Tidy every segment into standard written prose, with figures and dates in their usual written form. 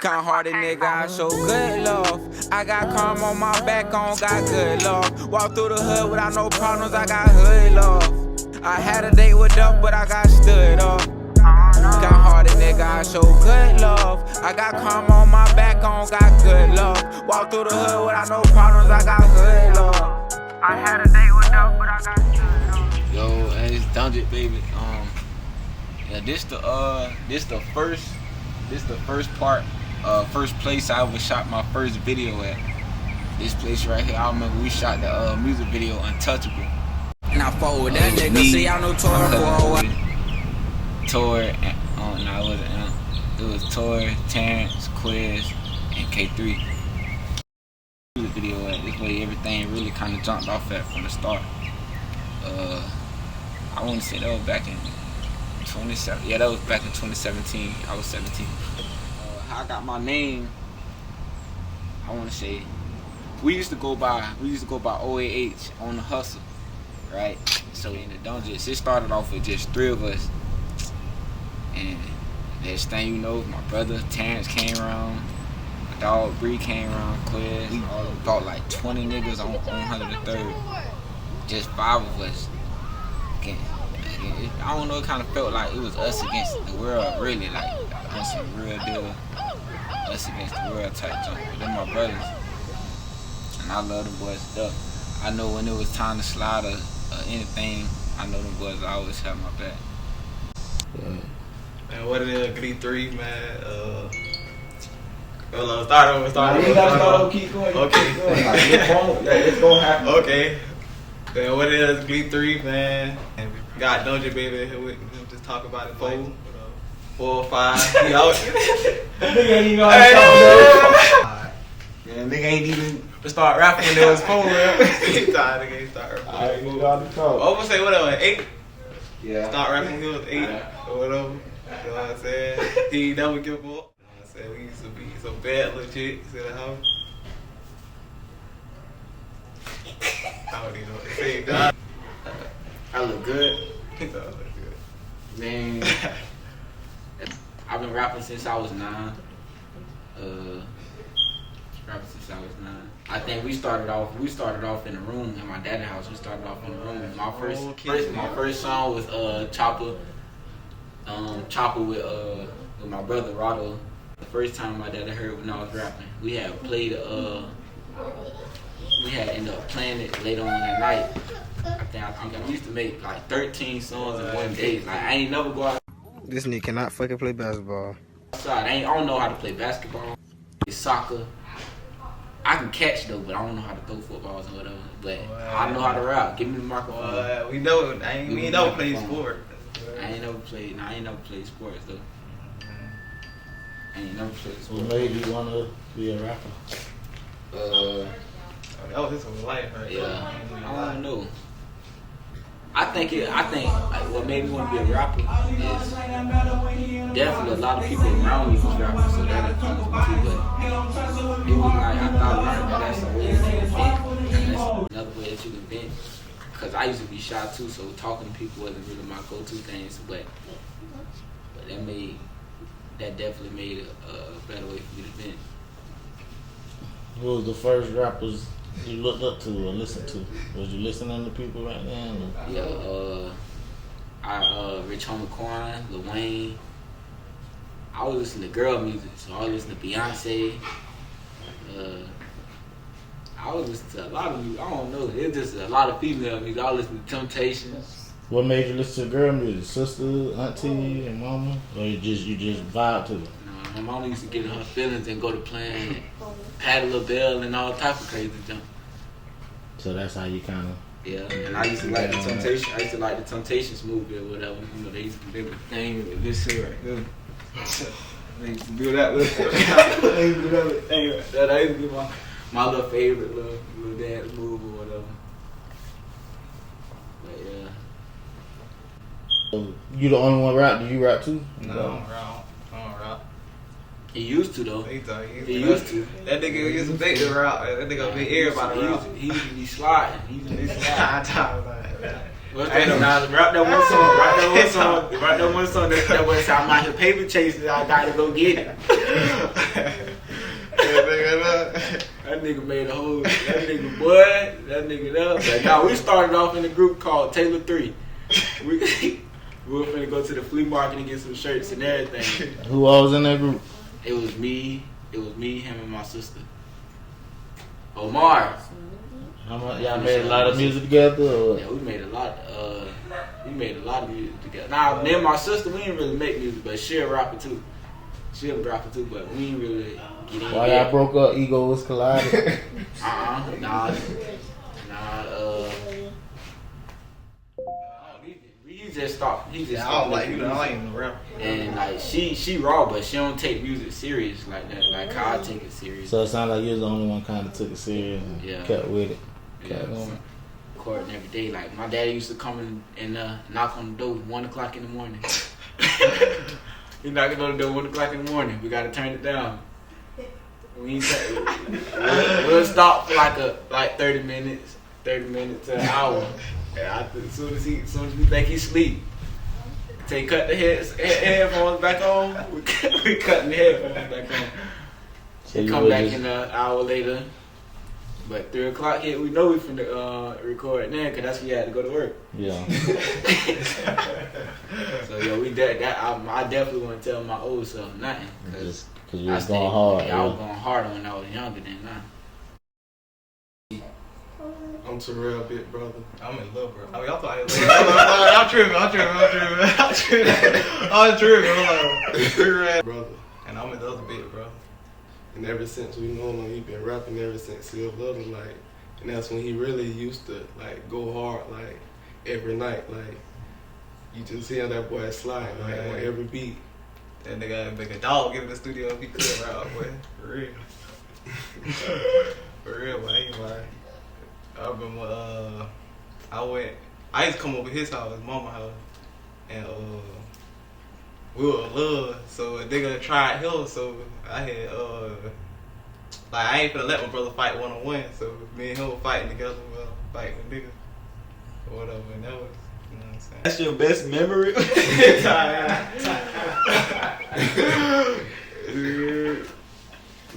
Kind-hearted nigga, I show good love. I got karma on my back, I don't got good love. Walk through the hood without no problems, I got hood love. I had a date with Duff, but I got stood up. Kind-hearted nigga, I show good love. I got karma on my back, I don't got good love. Walk through the hood without no problems, I got hood love. I had a date with Duff, but I got stood up. Yo, hey, it's Dumjhitt, baby. Yeah, this the first place I ever shot my first video at. This place right here, I remember we shot the music video Untouchable. And I fought with that nigga, see y'all know Tor for a while. Tor, no, it wasn't. It was Tor, Terrence, Quiz, and K3. Music video at this way, everything really kind of jumped off at from the start. I want to say that was back in 2017. Yeah, that was back in 2017. I was 17. How I got my name, I want to say, we used to go by OAH on the hustle, right? So in the Dumjhitt, it started off with just 3 of us, and next thing you know, my brother Terrence came around, my dog Bree came around, Quiz. We all about like 20 niggas on 103rd, just 5 of us. I don't know, it kind of felt like it was us against the world, really, like on some real deal, us against the world type jump. But they're my brothers, and I love them boys stuff. I know when it was time to slide or anything, I know them boys always have my back. Man, what it is, Glee 3, man. Start over. Keep going. Okay. It's gonna happen. Okay. Man, what it is, Glee 3, man. And we got Dumjhitt, baby, here with me. Just talk about it, 4 or 5. He out. Nigga ain't even talk, yeah, nigga ain't even start rapping when there was 4, man. He tired, nigga ain't start rapping. Alright, you got to talk. I'm gonna say whatever, 8. Yeah. Start rapping when he was 8 or whatever. You know what I'm saying? He never give up. You know what I'm saying? We used to be some bad little chicks in the house. I don't even know what to say, dog. I look good. I look good. Man, I've been rapping since I was 9. I think we started off in the room in my dad's house. We started off in the room. My first song was Chopper with my brother Rado. The first time my dad heard when I was rapping, we had ended up playing it later on that night. I think I used to make like 13 songs in one day. Like I ain't never go out. This nigga cannot fucking play basketball. I don't know how to play basketball, soccer. I can catch though, but I don't know how to throw footballs or whatever. But I know how to rap. Give me the microphone. We know. We ain't never played sport. I ain't never played sports though. I ain't never played sports. What made you wanna be a rapper? That was his whole life, right? Yeah, I don't know. I think like, what made me want to be a rapper is definitely a lot of people around me was rappers, so that influenced me too. But it was like I thought I learned that that's a way that you can vent, and that's another way that you can vent. Cause I used to be shy too, so talking to people wasn't really my go-to things. But that definitely made a better way for me to vent. Who was the first rappers you looked up to or listened to? Was you listening to people right now? Yeah, Rich Homie Quan, Lil Wayne. I was listening to girl music, so I was listening to Beyonce. I was listening to a lot of music. I don't know. It's just a lot of female music. I was listening to Temptations. What made you listen to girl music? Sister, auntie, and mama? Or you just vibe to it? My mama used to get in her feelings and go to playing Patti LaBelle and all type of crazy junk. So that's how you kind of... Yeah, and I used to like the Temptations. I used to like the Temptations movie or whatever. You know, they used to do the thing with this shit right here. They used to do that little thing. They used to do that little thing right there. That used to be my little favorite little dance move or whatever. But yeah. You the only one rap? Do you rap too? No, I don't rap. He used to though. He used to. That nigga used to make the route. That nigga make everybody route. He used to be sliding. He used to be sliding. What's that? Rap that one song. Rap that one song. That was how my paper chase. I gotta go get it. nigga made a whole. That nigga, boy. That nigga there. Like, now we started off in a group called Taylor 3. We were finna go to the flea market and get some shirts and everything. Who all was in that group? It was me, him, and my sister. Omar. Y'all made a lot of music together? Or? Yeah, we made a lot. We made a lot of music together. Now, me and my sister, we didn't really make music, but she a rapper too. She a rapper too, but we didn't really get in. Why y'all broke up? Egos collided? Nah. He just stopped. He just I stopped. don't like him. I like him to rap. And like she raw, but she don't take music serious like that. Like how I take it serious. So it sounded like you was the only one kind of took it serious and kept with it. Yeah. Recording every day. Like my daddy used to come and knock on the door at 1 o'clock in the morning. He knocking on the door 1 o'clock in the morning. We gotta turn it down. We'll stop for like 30 minutes to an hour. And as soon as we think he sleep, cut the headphones back on. We cutting the headphones back on. So Come back in an hour later. But 3 o'clock hit, we know we finna record now, cause that's when you had to go to work. Yeah. So yo, I definitely want to tell my old self nothing, cause you was going hard. Yeah, I was going harder when I was younger than now. I'm Terrell, big brother. I'm in love, bro. I mean, I thought I was I'm tripping. Brother. And I'm in the other bit, bro. And ever since we known him, he been rapping ever since he was little, like, and that's when he really used to, like, go hard, like, every night, like, you just hear that boy slide, like, on every beat. That nigga make a dog get in the studio if he could rap, boy. For real. For real, boy. I ain't lying. I remember, I used to come over his house, his mama's house, and, we were in love, so a nigga tried him, so I had, like, I ain't finna let my brother fight one-on-one, so me and him were fighting together, fighting a nigga, or whatever, and that was, you know what I'm saying? That's your best memory?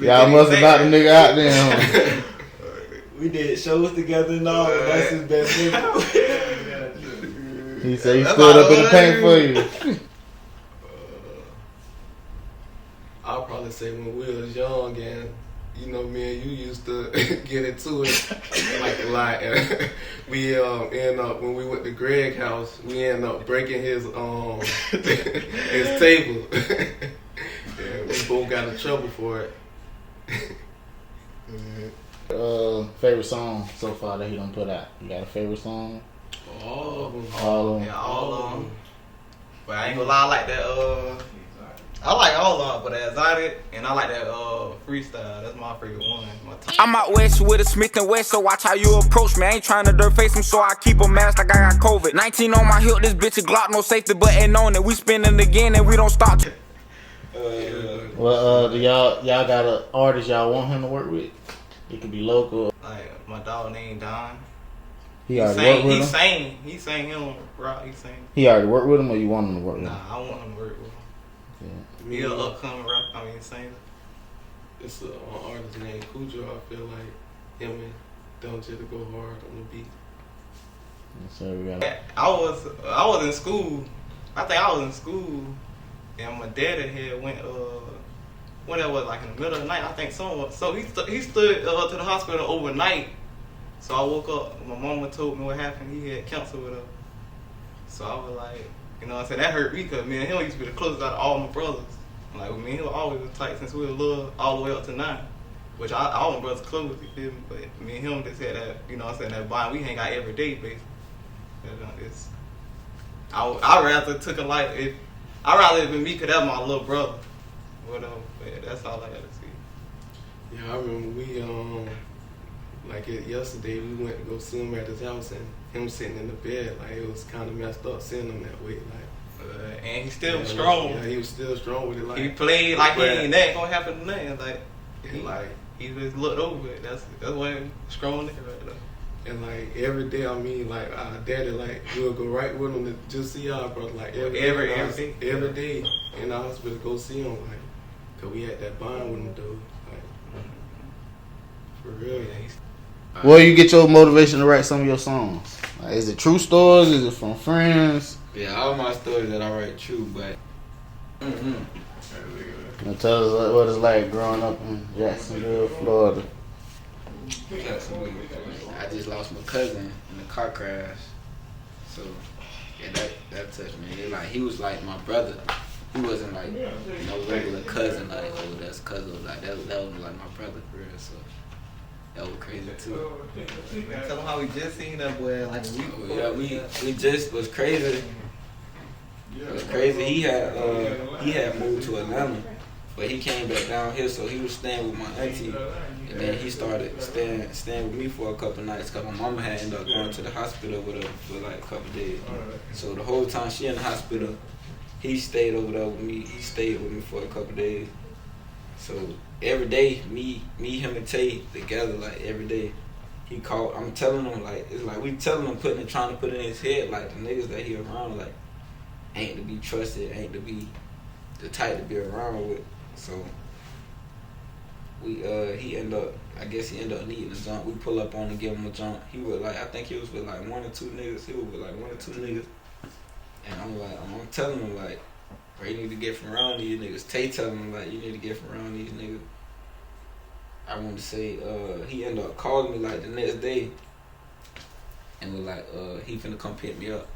Y'all must have knocked the nigga out there, huh? We did shows together and all, but that's his best memory. He said he stood up in the paint for you. I'll probably say when we was young and, you know, me and you used to get into it like a lot. And we end up, when we went to Greg's house, we ended up breaking his his table. And we both got in trouble for it. Favorite song so far that he done put out? You got a favorite song? All of them. All of them. Yeah, all of them. But I ain't gonna lie, I like that, I like all of them, but Exotic, and I like that freestyle. That's my favorite one. I'm out west with a Smith & West, so watch how you approach me. I ain't trying to dirt face him, so I keep a mask like I got COVID. 19 on my hip, this bitch a Glock, no safety button on it. We spinning again and we don't stop. Well, do y'all got an artist y'all want him to work with? It could be local. Like, my dog named Don. He already worked with him? He sang him, rock, he sang. He already worked with him, or you want him to work with him? Nah, I want him to work with him. Yeah. He an upcoming rapper, singer. It's an artist named Cujo. I feel like him and Dumjhitt to go hard on the beat. So we got I was in school. I think I was in school, and my daddy had went when it was like in the middle of the night. I think someone. So he stood to the hospital overnight. So I woke up. My mama told me what happened. He had cancer with her. So I was like, you know what I'm saying? That hurt me because me and him used to be the closest out of all my brothers. Like, me and him always was tight since we were little, all the way up to 9. Which all my brothers close, you feel me? But me and him just had that, you know what I'm saying, that bond. We hang out every day, basically. I'd rather took a life if I'd rather it been me because that's my little brother. Whatever. But that's all I gotta see. Yeah, I remember we yesterday we went to go see him at his house and him sitting in the bed, like it was kind of messed up seeing him that way, like. And he's still strong. Yeah, he was still strong with it. Like he played like that ain't gonna happen to nothing. Like he just looked over it. That's why he's strong nigga right there. And like every day, I mean, like our daddy, like we'll go right with him to just see our brother, like every day in the hospital, go see him, like, cause we had that bond with him, dude. Like, For real. Yeah, he's Where you get your motivation to write some of your songs? Like, is it true stories? Is it from friends? Yeah, all my stories that I write true, but Tell us what it's like growing up in Jacksonville, Florida. I just lost my cousin in a car crash. So yeah, that touched me. It, like he was like my brother. He wasn't like no regular cousin, like oh that's cousin. Like that was like my brother for real. So that was crazy too. tell him how we just seen that boy like a week before. Yeah, we just was crazy. It was crazy. He had moved to Atlanta, but he came back down here, so he was staying with my auntie, and then he started staying with me for a couple nights. Cause my mama had ended up going to the hospital with her for like a couple days. So the whole time she in the hospital, he stayed over there with me. He stayed with me for a couple days. So every day, me, him, and Tay together, like every day, he called. I'm telling him like it's like we telling him trying to put it in his head like the niggas that he around like ain't to be trusted, ain't to be the type to be around with. So he ended up needing a jump. We pull up on him and give him a jump. He was like, I think he was with like one or two niggas. And I'm telling him like, bro, you need to get from around these niggas. Tay telling him like, you need to get from around these niggas. I want to say, he ended up calling me like the next day and was like, he finna come pick me up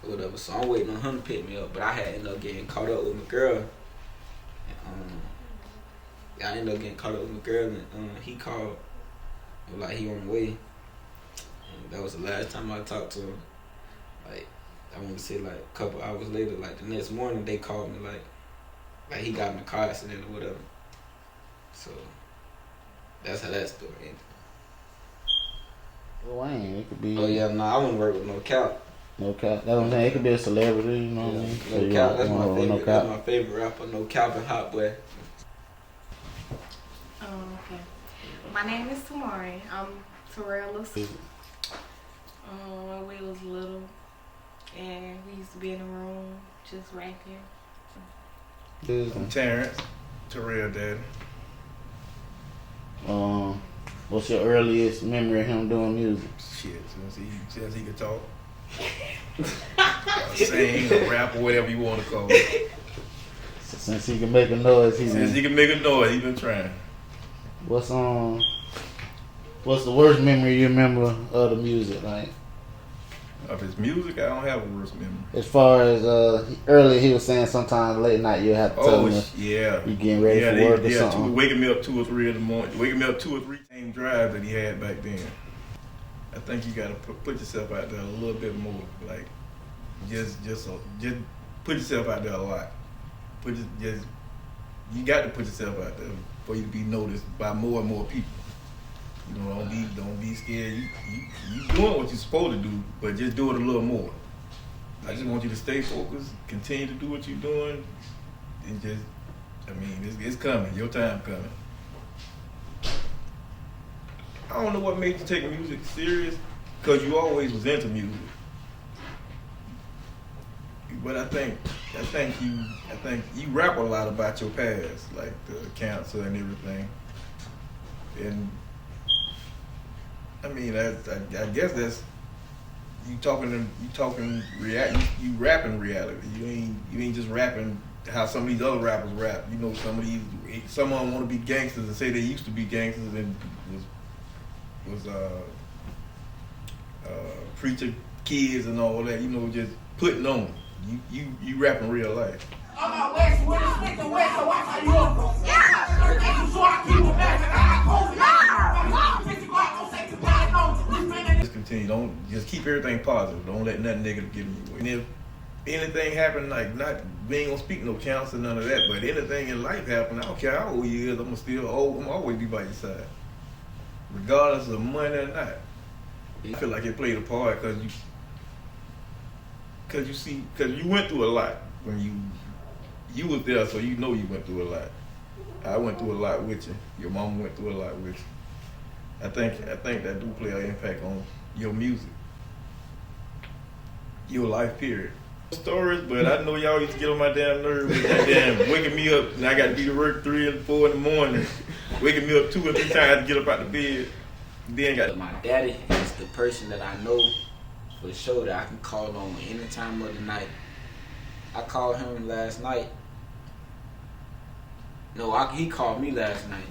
or whatever. So I'm waiting on him to pick me up, but I had ended up getting caught up with my girl. I ended up getting caught up with my girl, and he called, like he on the way. And that was the last time I talked to him. Like I want to say like a couple hours later, like the next morning they called me like he got in a car accident or whatever. So that's how that story ended. Wayne, it could be. Oh yeah, no, I wouldn't work with no cap. No cap. That's what I'm saying. It could be a celebrity, you know what I mean? So No cap. That's my want favorite. no cap. That's my favorite rapper. No cap and Hot Boy. Okay. My name is Tamari. I'm Terrell's. When we was little, and we used to be in the room just rapping. I'm Terrence, Terrell Daddy. What's your earliest memory of him doing music? Shit, since he could talk. Sing or rap or whatever you want to call it. Since he can make a noise, Since he can make a noise, he been trying. What's the worst memory you remember of the music? Like Of his music, I don't have a worst memory. as far as earlier, he was saying sometimes late night you have to tell him yeah. you getting ready for work or something. Waking me up 2 or 3 in the morning. Waking me up 2 or 3 same drive that he had back then. I think you gotta put yourself out there a little bit more. Like just put yourself out there a lot. You got to put yourself out there for you to be noticed by more and more people. You know, don't be scared. You doing what you're supposed to do, but just do it a little more. I just want you to stay focused, continue to do what you're doing, and it's coming. Your time coming. I don't know what made you take music serious, because you always was into music. But I think you rap a lot about your past, like the cancer and everything. And I mean, I guess that's you rapping reality. You ain't just rapping how some of these other rappers rap. You know, some of them want to be gangsters and say they used to be gangsters and was preacher kids and all that. You know, just putting on. You rapping real life. I'm out west with a stick and west, so watch how you up. Yeah. So I keep it back and I Just continue. Don't just keep everything positive. Don't let nothing negative get in your way. And if anything happen, like we ain't gonna speak no counts or none of that, but anything in life happen, I don't care how old you is, I'm always be by your side. Regardless of money or not. I feel like it played a part because you went through a lot when you was there, so you know you went through a lot. I went through a lot with you. Your mama went through a lot with you. I think that do play an impact on your music, your life period. stories, but I know y'all used to get on my damn nerves with that damn waking me up, and I got to be to work 3 and 4 in the morning, waking me up 2 or 3 times to get up out the bed. Then got my daddy is the person that I know for sure that I can call on any time of the night. I called him last night. No, he called me last night.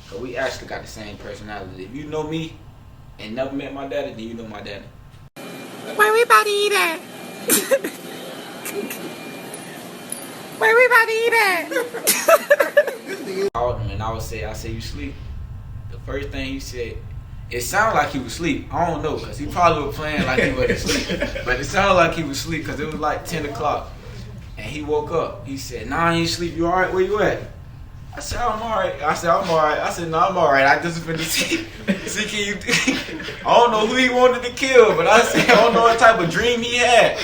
Cause we actually got the same personality. If you know me and never met my daddy, then you know my daddy. Where we about to eat at? Where we about to eat at? I called him and I said, you sleep? The first thing he said, it sounded like he was asleep. I don't know, because he probably was playing like he wasn't asleep. But it sounded like he was asleep because it was like 10 o'clock. And he woke up. He said, nah, I ain't sleep. You all right? Where you at? I said, I'm all right. I said, I'm all right. I said, no, I'm all right. I just finished see, can you... I don't know who he wanted to kill, but I said, I don't know what type of dream he had.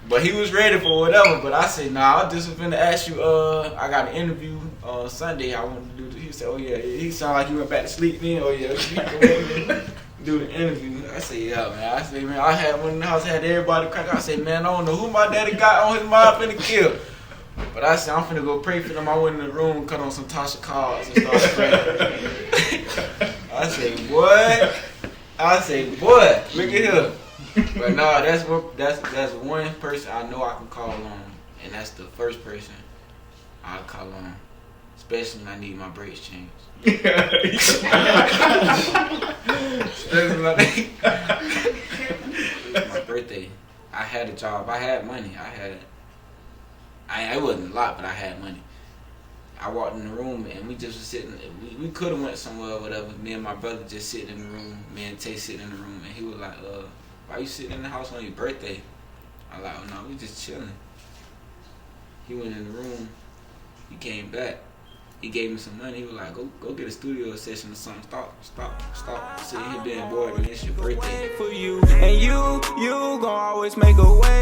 But he was ready for whatever. But I said, nah, I just finna ask you, I got an interview on Sunday. I wanted to do this. He said, oh, yeah. He sounded like he went back to sleep then. Oh, yeah. Do the interview. I said, yeah, man. I said, man, I had one in the house, had everybody crack. I said, man, I don't know who my daddy got on his mind finna kill. But I said, I'm finna go pray for them. I went in the room, cut on some Tasha cards and start praying. I said, what? I said, boy, look at here. But no, that's one person I know I can call on, and that's the first person I call on, especially when I need my brakes changed. Especially when my birthday. I had a job. I had money. It wasn't a lot, but I had money. I walked in the room and we just was sitting. We could have went somewhere or whatever. Me and my brother just sitting in the room. Me and Tay sitting in the room, and he was like, why you sitting in the house on your birthday? I like, oh no, we just chilling. He went in the room. He came back. He gave me some money. He was like, go get a studio session or something. Stop sitting here being bored, man. It's your birthday. For you, and you gon' always make a way.